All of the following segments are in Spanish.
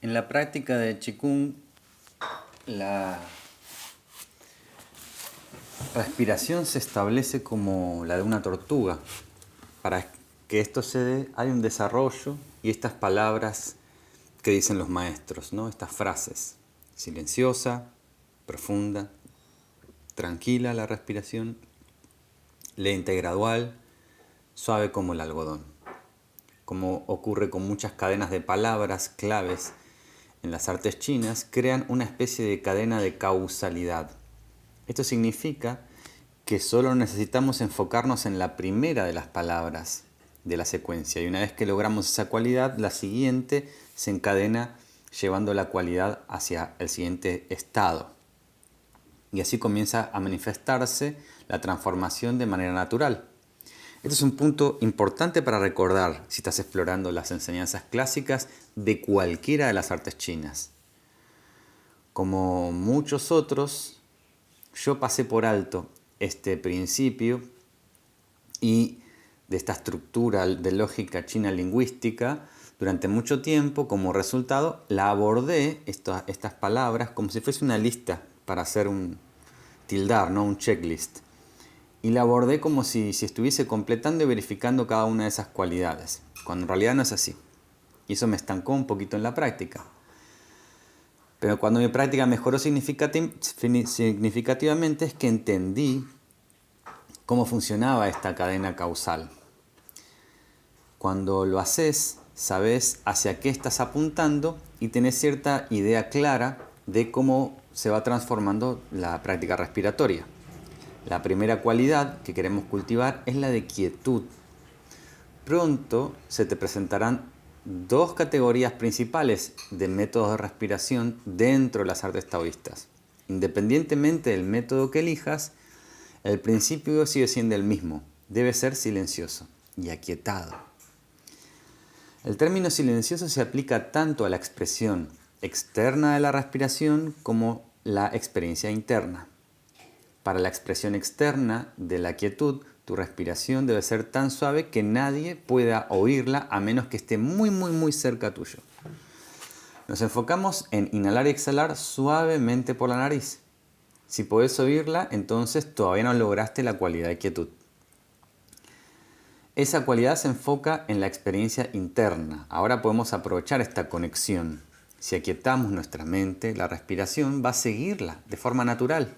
En la práctica de Qigong, la respiración se establece como la de una tortuga. Para que esto se dé, hay un desarrollo y estas palabras que dicen los maestros, ¿no? Estas frases: silenciosa, profunda, tranquila la respiración, lenta y gradual, suave como el algodón. Como ocurre con muchas cadenas de palabras claves en las artes chinas, crean una especie de cadena de causalidad. Esto significa que solo necesitamos enfocarnos en la primera de las palabras de la secuencia, y una vez que logramos esa cualidad, la siguiente se encadena llevando la cualidad hacia el siguiente estado. Y así comienza a manifestarse la transformación de manera natural. Este es un punto importante para recordar si estás explorando las enseñanzas clásicas de cualquiera de las artes chinas. Como muchos otros, yo pasé por alto este principio y de esta estructura de lógica china lingüística durante mucho tiempo. Como resultado, la abordé, estas palabras, como si fuese una lista para hacer un tildar, ¿no? Un checklist. Y la abordé como si estuviese completando y verificando cada una de esas cualidades, cuando en realidad no es así. Y eso me estancó un poquito en la práctica. Pero cuando mi práctica mejoró significativamente es que entendí cómo funcionaba esta cadena causal. Cuando lo haces, sabes hacia qué estás apuntando y tenés cierta idea clara de cómo se va transformando la práctica respiratoria. La primera cualidad que queremos cultivar es la de quietud. Pronto se te presentarán dos categorías principales de métodos de respiración dentro de las artes taoístas. Independientemente del método que elijas, el principio sigue siendo el mismo. Debe ser silencioso y aquietado. El término silencioso se aplica tanto a la expresión externa de la respiración como la experiencia interna. Para la expresión externa de la quietud, tu respiración debe ser tan suave que nadie pueda oírla a menos que esté muy, muy, muy cerca tuyo. Nos enfocamos en inhalar y exhalar suavemente por la nariz. Si podés oírla, entonces todavía no lograste la cualidad de quietud. Esa cualidad se enfoca en la experiencia interna. Ahora podemos aprovechar esta conexión. Si aquietamos nuestra mente, la respiración va a seguirla de forma natural.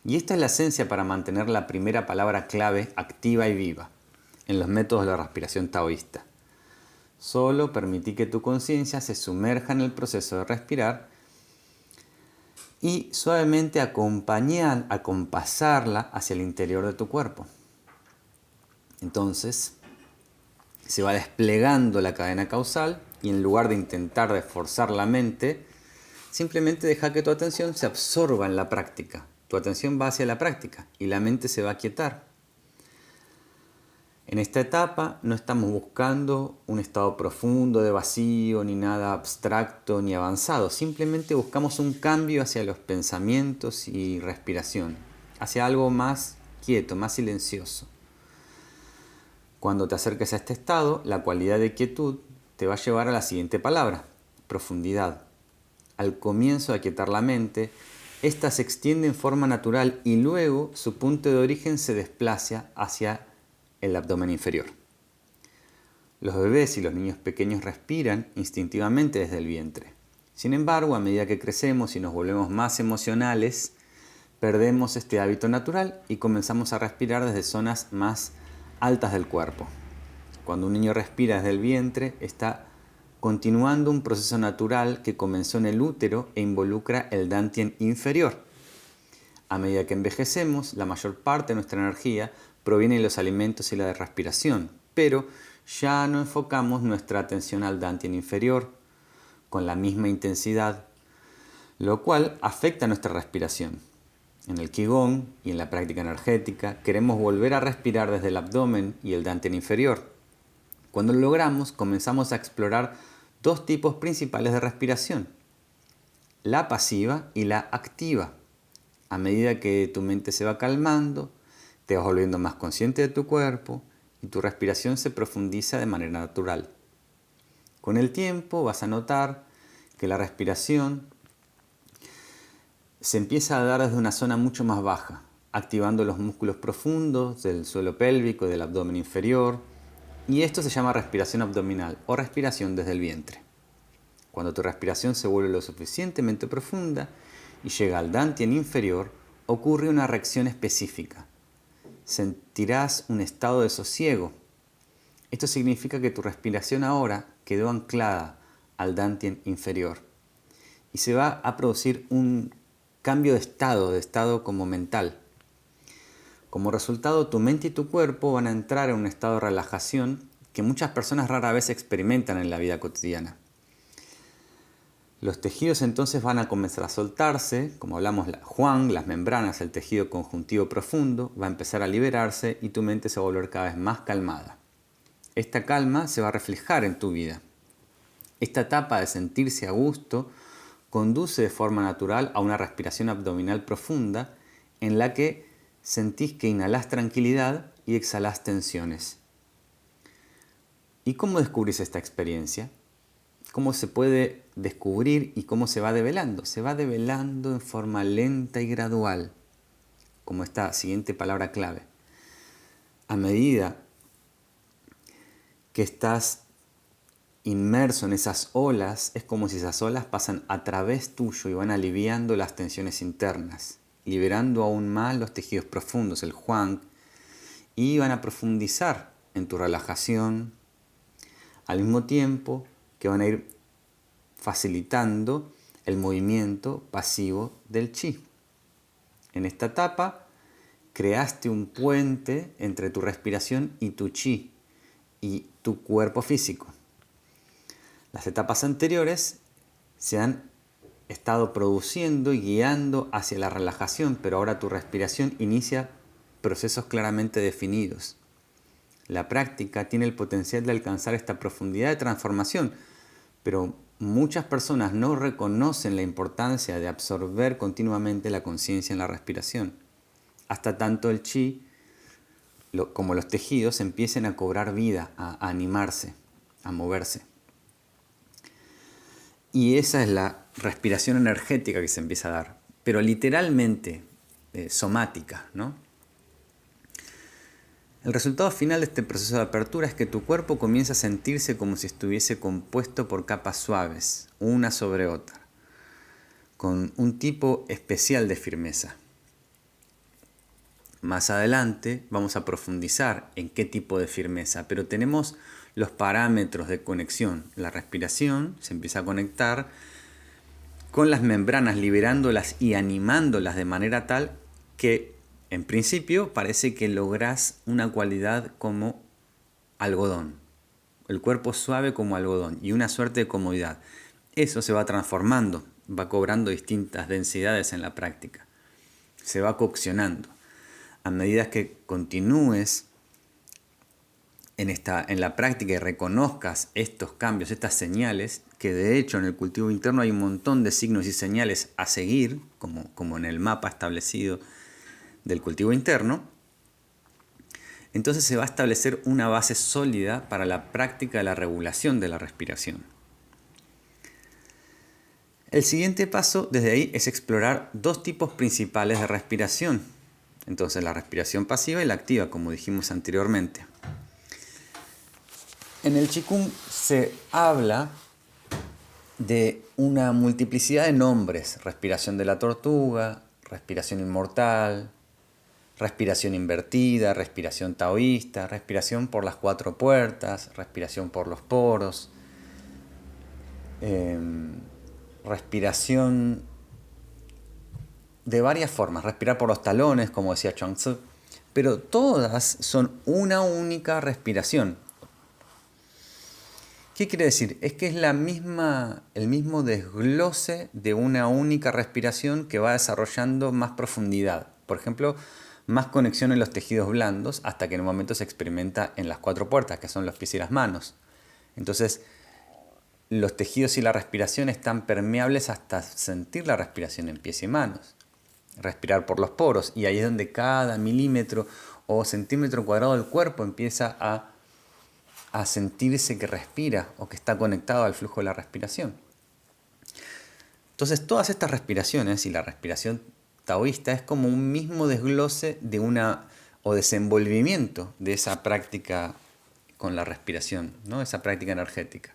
Y esta es la esencia para mantener la primera palabra clave activa y viva en los métodos de la respiración taoísta. Solo permití que tu conciencia se sumerja en el proceso de respirar y suavemente acompasarla hacia el interior de tu cuerpo. Entonces se va desplegando la cadena causal y en lugar de intentar forzar la mente, simplemente deja que tu atención se absorba en la práctica. Tu atención va hacia la práctica y la mente se va a aquietar. En esta etapa no estamos buscando un estado profundo de vacío, ni nada abstracto ni avanzado. Simplemente buscamos un cambio hacia los pensamientos y respiración, hacia algo más quieto, más silencioso. Cuando te acerques a este estado, la cualidad de quietud te va a llevar a la siguiente palabra: profundidad. Al comienzo de aquietar la mente, esta se extiende en forma natural y luego su punto de origen se desplaza hacia el abdomen inferior. Los bebés y los niños pequeños respiran instintivamente desde el vientre. Sin embargo, a medida que crecemos y nos volvemos más emocionales, perdemos este hábito natural y comenzamos a respirar desde zonas más altas del cuerpo. Cuando un niño respira desde el vientre, está continuando un proceso natural que comenzó en el útero e involucra el Dantian inferior. A medida que envejecemos, la mayor parte de nuestra energía proviene de los alimentos y la de respiración, pero ya no enfocamos nuestra atención al Dantian inferior con la misma intensidad, lo cual afecta nuestra respiración. En el Qigong y en la práctica energética queremos volver a respirar desde el abdomen y el Dantian inferior. Cuando lo logramos, comenzamos a explorar dos tipos principales de respiración: la pasiva y la activa. A medida que tu mente se va calmando, te vas volviendo más consciente de tu cuerpo y tu respiración se profundiza de manera natural. Con el tiempo vas a notar que la respiración se empieza a dar desde una zona mucho más baja, activando los músculos profundos del suelo pélvico y del abdomen inferior, y esto se llama respiración abdominal o respiración desde el vientre. Cuando tu respiración se vuelve lo suficientemente profunda y llega al Dantian inferior, ocurre una reacción específica. Sentirás un estado de sosiego. Esto significa que tu respiración ahora quedó anclada al Dantian inferior y se va a producir un cambio de estado como mental. Como resultado, tu mente y tu cuerpo van a entrar en un estado de relajación que muchas personas rara vez experimentan en la vida cotidiana. Los tejidos entonces van a comenzar a soltarse, como hablamos, las membranas, el tejido conjuntivo profundo, va a empezar a liberarse y tu mente se va a volver cada vez más calmada. Esta calma se va a reflejar en tu vida. Esta etapa de sentirse a gusto conduce de forma natural a una respiración abdominal profunda en la que sentís que inhalás tranquilidad y exhalás tensiones. ¿Y cómo descubrís esta experiencia? ¿Cómo se puede descubrir y cómo se va develando? Se va develando en forma lenta y gradual, como esta siguiente palabra clave. A medida que estás inmerso en esas olas, es como si esas olas pasan a través tuyo y van aliviando las tensiones internas, liberando aún más los tejidos profundos, el Huang, y van a profundizar en tu relajación, al mismo tiempo que van a ir facilitando el movimiento pasivo del chi. En esta etapa creaste un puente entre tu respiración y tu chi y tu cuerpo físico. Las etapas anteriores se han estado produciendo y guiando hacia la relajación, pero ahora tu respiración inicia procesos claramente definidos. La práctica tiene el potencial de alcanzar esta profundidad de transformación, pero muchas personas no reconocen la importancia de absorber continuamente la conciencia en la respiración, hasta tanto el chi, como los tejidos, empiecen a cobrar vida, a animarse, a moverse. Y esa es la respiración energética que se empieza a dar, pero literalmente somática, ¿no? El resultado final de este proceso de apertura es que tu cuerpo comienza a sentirse como si estuviese compuesto por capas suaves, una sobre otra, con un tipo especial de firmeza. Más adelante vamos a profundizar en qué tipo de firmeza, pero tenemos los parámetros de conexión. La respiración se empieza a conectar con las membranas, liberándolas y animándolas de manera tal que en principio parece que lográs una cualidad como algodón. El cuerpo suave como algodón y una suerte de comodidad. Eso se va transformando, va cobrando distintas densidades en la práctica. Se va coccionando. A medida que continúes en la práctica y reconozcas estos cambios, estas señales, que de hecho en el cultivo interno hay un montón de signos y señales a seguir, como en el mapa establecido del cultivo interno, entonces se va a establecer una base sólida para la práctica de la regulación de la respiración. El siguiente paso desde ahí es explorar dos tipos principales de respiración. Entonces la respiración pasiva y la activa, como dijimos anteriormente. En el Qigong se habla de una multiplicidad de nombres: respiración de la tortuga, respiración inmortal, respiración invertida, respiración taoísta, respiración por las 4 puertas, respiración por los poros, respiración de varias formas, respirar por los talones, como decía Chuang Tzu, pero todas son una única respiración. ¿Qué quiere decir? Es que es el mismo desglose de una única respiración que va desarrollando más profundidad. Por ejemplo, más conexión en los tejidos blandos hasta que en un momento se experimenta en las 4 puertas, que son los pies y las manos. Entonces, los tejidos y la respiración están permeables hasta sentir la respiración en pies y manos. Respirar por los poros, y ahí es donde cada milímetro o centímetro cuadrado del cuerpo empieza a sentirse que respira o que está conectado al flujo de la respiración. Entonces todas estas respiraciones y la respiración taoísta es como un mismo desglose de o desenvolvimiento de esa práctica con la respiración, ¿no? Esa práctica energética.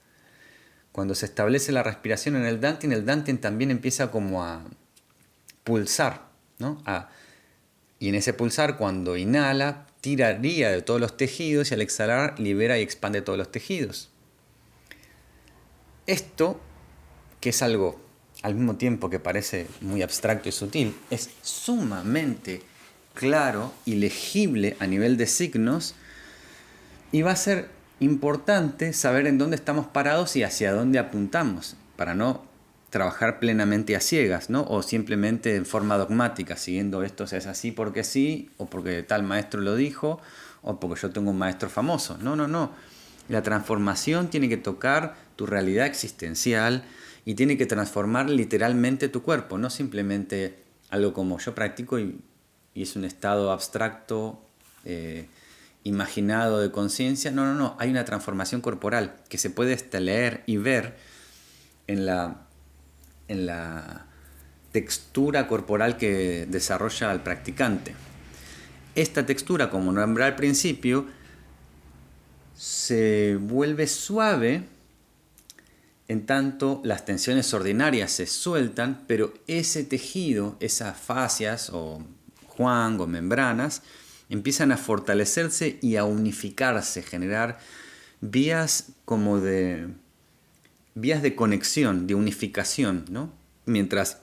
Cuando se establece la respiración en el Dantian también empieza como a pulsar, ¿no? Y en ese pulsar, cuando inhala, tiraría de todos los tejidos y al exhalar libera y expande todos los tejidos. Esto, que es algo al mismo tiempo que parece muy abstracto y sutil, es sumamente claro y legible a nivel de signos y va a ser importante saber en dónde estamos parados y hacia dónde apuntamos para no trabajar plenamente a ciegas, ¿no? O simplemente en forma dogmática, siguiendo esto es así porque sí, o porque tal maestro lo dijo, o porque yo tengo un maestro famoso. No. La transformación tiene que tocar tu realidad existencial y tiene que transformar literalmente tu cuerpo, no simplemente algo como yo practico y es un estado abstracto, imaginado de conciencia. No. Hay una transformación corporal que se puede leer y ver en la textura corporal que desarrolla el practicante. Esta textura, como nombré al principio, se vuelve suave en tanto las tensiones ordinarias se sueltan, pero ese tejido, esas fascias o huang o membranas, empiezan a fortalecerse y a unificarse, generar vías de conexión, de unificación, ¿no? Mientras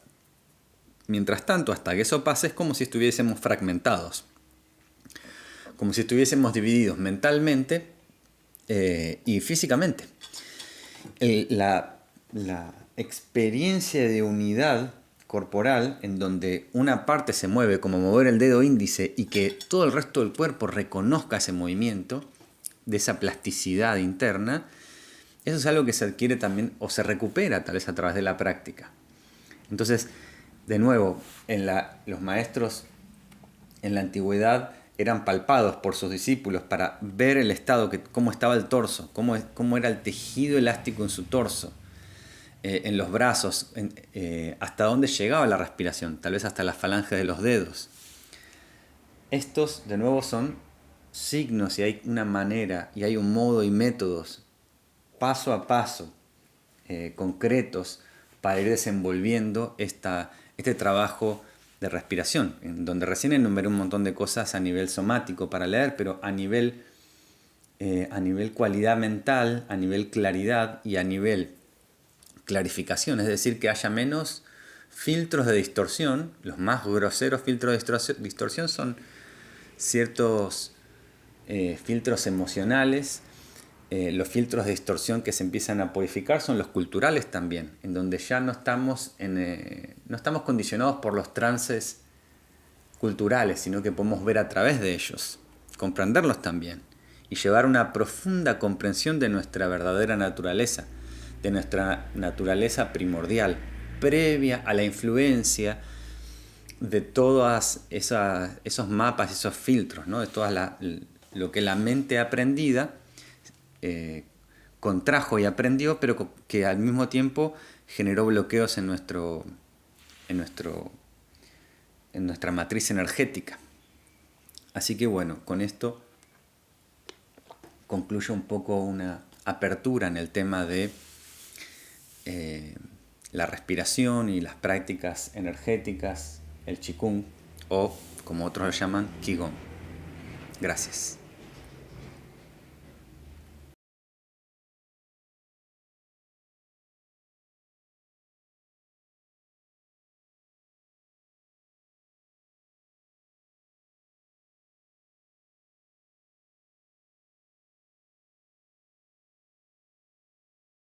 tanto, hasta que eso pase, es como si estuviésemos fragmentados, como si estuviésemos divididos mentalmente y físicamente. La experiencia de unidad corporal, en donde una parte se mueve como mover el dedo índice y que todo el resto del cuerpo reconozca ese movimiento, de esa plasticidad interna, eso es algo que se adquiere también o se recupera tal vez a través de la práctica. Entonces, de nuevo, los maestros en la antigüedad eran palpados por sus discípulos para ver el estado, cómo estaba el torso, cómo era el tejido elástico en su torso, en los brazos, hasta dónde llegaba la respiración, tal vez hasta las falanges de los dedos. Estos, de nuevo, son signos y hay una manera y hay un modo y métodos paso a paso, concretos, para ir desenvolviendo este trabajo de respiración, en donde recién enumeré un montón de cosas a nivel somático para leer, pero a nivel cualidad mental, a nivel claridad y a nivel clarificación, es decir, que haya menos filtros de distorsión. Los más groseros filtros de distorsión son ciertos filtros emocionales. Los filtros de distorsión que se empiezan a purificar son los culturales también, en donde ya no estamos condicionados por los trances culturales, sino que podemos ver a través de ellos, comprenderlos también y llevar una profunda comprensión de nuestra verdadera naturaleza, de nuestra naturaleza primordial, previa a la influencia de todos esos mapas, esos filtros, ¿no? De lo que la mente aprendida contrajo y aprendió, pero que al mismo tiempo generó bloqueos en nuestra matriz energética. Así que bueno, con esto concluyo un poco una apertura en el tema de la respiración y las prácticas energéticas, el Qigong, o como otros lo llaman, Qigong. Gracias.